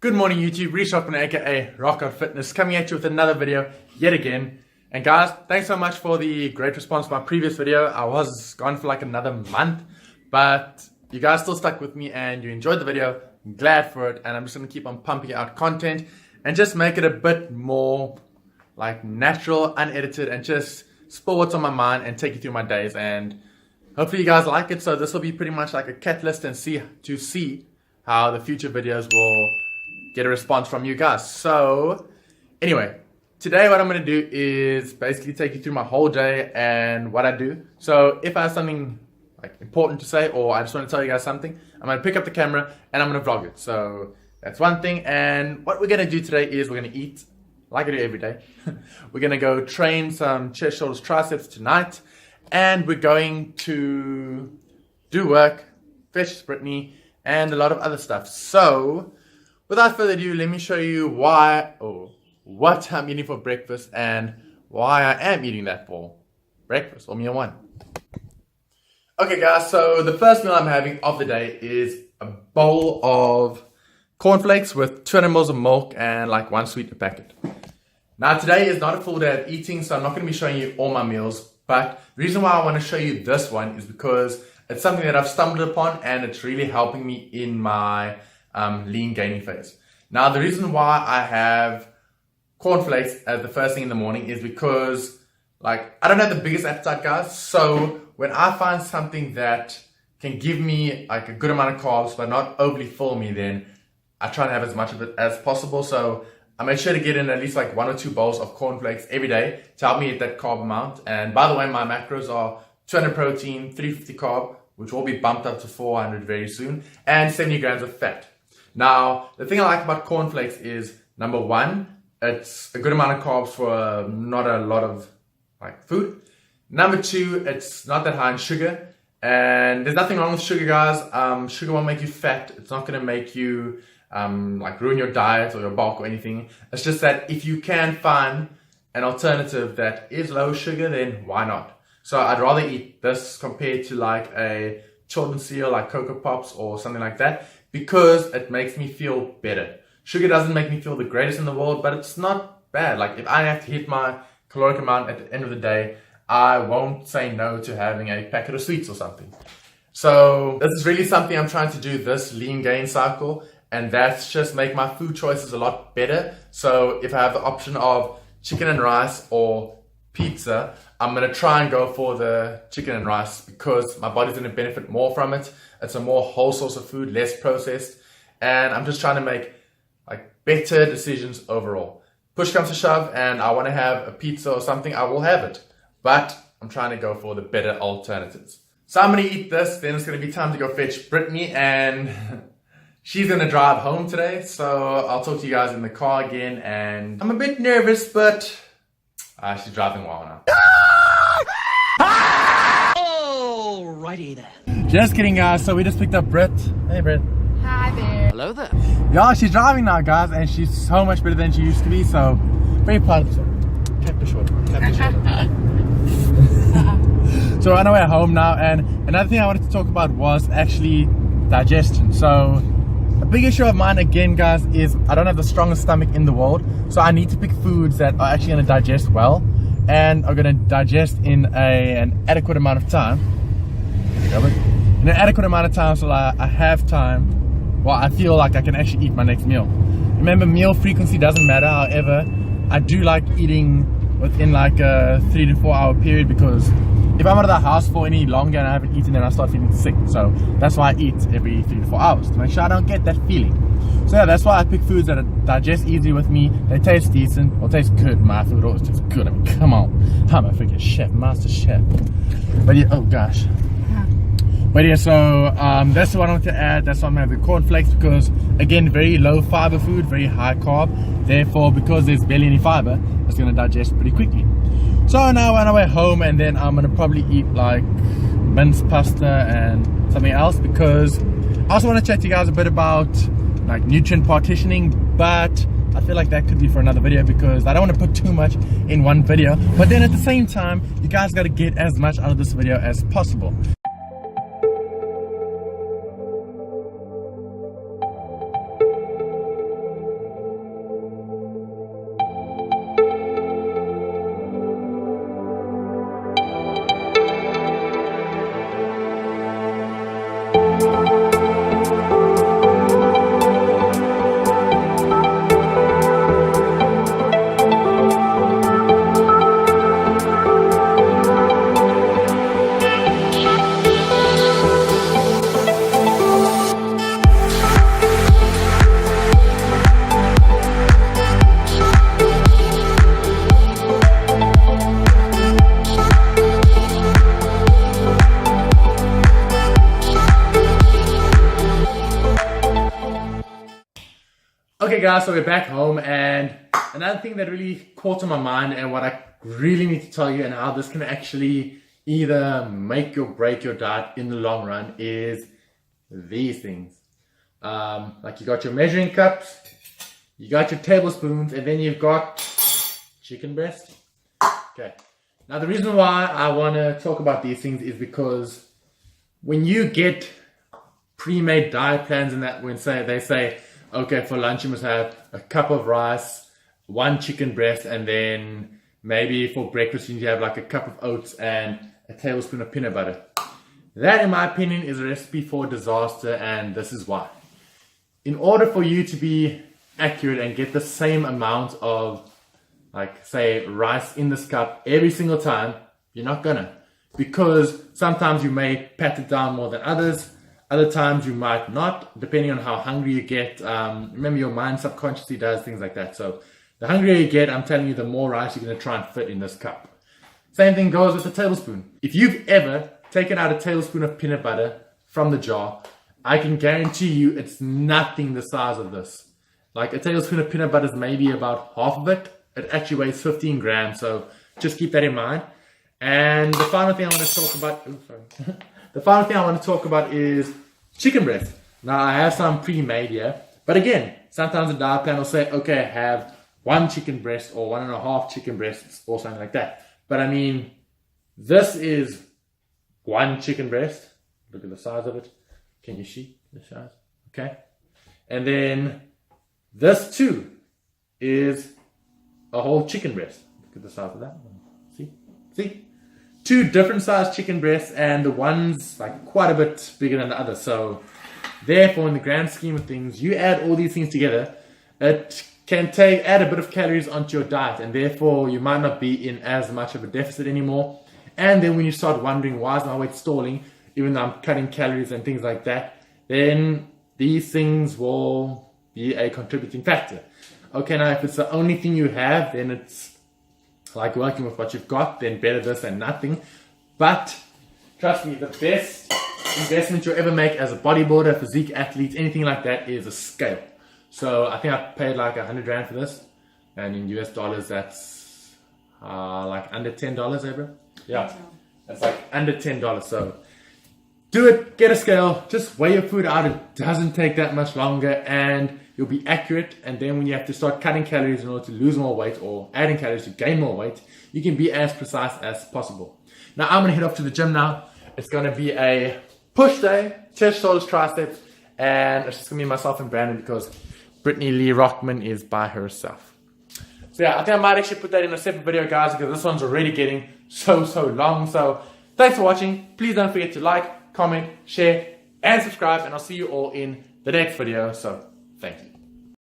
Good morning YouTube, Reece Rockman aka Rockout Fitness coming at you with another video yet again. And guys, thanks so much for the great response to my previous video. I was gone for like another month, but you guys still stuck with me and you enjoyed the video. I'm glad for it, and I'm just going to keep on pumping out content and just make it a bit more like natural, unedited, and just spill what's on my mind and take you through my days. And hopefully you guys like it. So this will be pretty much like a catalyst and see how the future videos will get a response from you guys. So anyway, today what I'm going to do is basically take you through my whole day and what I do. So if I have something like important to say, or I just want to tell you guys something, I'm going to pick up the camera and I'm going to vlog it. So that's one thing. And what we're going to do today is we're going to eat like I do every day. We're going to go train some chest, shoulders, triceps tonight, and we're going to do work, fetch Brittany, and a lot of other stuff. So without further ado, let me show you what I'm eating for breakfast and why I am eating that for breakfast, or meal one. Okay guys, so the first meal I'm having of the day is a bowl of cornflakes with 200 ml of milk and like one sweetener packet. Now today is not a full day of eating, so I'm not going to be showing you all my meals, but the reason why I want to show you this one is because it's something that I've stumbled upon and it's really helping me in my lean gaining phase. Now the reason why I have cornflakes as the first thing in the morning is because like I don't have the biggest appetite, guys, so when I find something that can give me like a good amount of carbs but not overly fill me, then I try and have as much of it as possible. So I make sure to get in at least like 1 or 2 bowls of cornflakes every day to help me hit that carb amount. And by the way, my macros are 200 protein, 350 carb, which will be bumped up to 400 very soon, and 70 grams of fat. Now, the thing I like about cornflakes is, number one, it's a good amount of carbs for not a lot of like food. Number two, it's not that high in sugar. And there's nothing wrong with sugar, guys. Sugar won't make you fat. It's not going to make you like ruin your diet or your bulk or anything. It's just that if you can find an alternative that is low sugar, then why not? So I'd rather eat this compared to like a children's cereal like Cocoa Pops or something like that, because it makes me feel better. Sugar doesn't make me feel the greatest in the world, but it's not bad. Like if I have to hit my caloric amount at the end of the day, I won't say no to having a packet of sweets or something. So this is really something I'm trying to do this lean gain cycle, and that's just make my food choices a lot better. So if I have the option of chicken and rice or pizza, I'm going to try and go for the chicken and rice because my body's going to benefit more from it. It's a more whole source of food, less processed, and I'm just trying to make like better decisions overall. Push comes to shove and I want to have a pizza or something, I will have it, but I'm trying to go for the better alternatives. So I'm going to eat this, then it's going to be time to go fetch Brittany, and she's going to drive home today, so I'll talk to you guys in the car again. And I'm a bit nervous, but she's driving well now. Alrighty then. Just kidding, guys. So we just picked up Britt. Hey, Britt. Hi there. Hello there. Yeah, she's driving now, guys, and she's so much better than she used to be. So very proud of her. Tap the shoulder. Tap the shoulder. So we're on our way home now, and another thing I wanted to talk about was actually digestion. So a big issue of mine again, guys, is I don't have the strongest stomach in the world. So I need to pick foods that are actually going to digest well and are going to digest in an adequate amount of time. In an adequate amount of time, so I have time. Well, I feel like I can actually eat my next meal. Remember, meal frequency doesn't matter. However, I do like eating within like a 3 to 4 hour period, because if I'm out of the house for any longer and I haven't eaten, then I start feeling sick. So that's why I eat every 3 to 4 hours, to make sure I don't get that feeling. So yeah, that's why I pick foods that digest easy with me. They taste decent, or taste good. My food always tastes good. I mean, come on. I'm a freaking chef, master chef. But yeah, oh gosh. But yeah, so that's what I wanted to add. That's why I'm having cornflakes, because again, very low fiber food, very high carb. Therefore, because there's barely any fiber, it's going to digest pretty quickly. So now we're on our way home, and then I'm going to probably eat like minced pasta and something else, because I also want to chat to you guys a bit about like nutrient partitioning, but I feel like that could be for another video, because I don't want to put too much in one video. But then at the same time, you guys got to get as much out of this video as possible. Okay guys, so we're back home, and another thing that really caught on my mind and what I really need to tell you and how this can actually either make or break your diet in the long run is these things. Like you got your measuring cups, you got your tablespoons, and then you've got chicken breast. Okay. Now the reason why I want to talk about these things is because when you get pre-made diet plans and that, when they say, okay, for lunch you must have a cup of rice, 1 chicken breast, and then maybe for breakfast you need to have like a cup of oats and a tablespoon of peanut butter. That, in my opinion, is a recipe for disaster, and this is why. In order for you to be accurate and get the same amount of, like, say, rice in this cup every single time, you're not gonna. Because sometimes you may pat it down more than others. Other times you might not, depending on how hungry you get. Remember, your mind subconsciously does things like that. So the hungrier you get, I'm telling you, the more rice you're going to try and fit in this cup. Same thing goes with the tablespoon. If you've ever taken out a tablespoon of peanut butter from the jar, I can guarantee you it's nothing the size of this. Like a tablespoon of peanut butter is maybe about half of it. It actually weighs 15 grams, so just keep that in mind. And the final thing I want to talk about, the final thing I want to talk about is chicken breast. Now I have some pre-made here, but again, sometimes the diet plan will say, okay, have 1 chicken breast or 1.5 chicken breasts or something like that. But I mean, this is 1 chicken breast. Look at the size of it. Can you see the size? Okay. And then this too is a whole chicken breast. Look at the size of that one. See? 2 different sized chicken breasts, and the one's like quite a bit bigger than the other. So therefore, in the grand scheme of things, you add all these things together, it can add a bit of calories onto your diet, and therefore you might not be in as much of a deficit anymore. And then when you start wondering, why is my weight stalling, even though I'm cutting calories and things like that, then these things will be a contributing factor. Okay, now if it's the only thing you have, then it's like working with what you've got, then better this than nothing. But trust me, the best investment you'll ever make as a bodybuilder, physique athlete, anything like that, is a scale. So I think I paid like 100 Rand for this, and in US dollars that's like under $10, eh, bro? Yeah, that's like under $10. So do it, get a scale, just weigh your food out. It doesn't take that much longer, and you'll be accurate. And then when you have to start cutting calories in order to lose more weight, or adding calories to gain more weight, you can be as precise as possible. Now I'm gonna head off to the gym now. It's gonna be a push day, chest, shoulders, triceps, and it's just gonna be myself and Brandon because Brittany Lee Rockman is by herself. So yeah, I think I might actually put that in a separate video, guys, because this one's already getting so long. So thanks for watching. Please don't forget to like, comment, share, and subscribe, and I'll see you all in the next video. So thank you.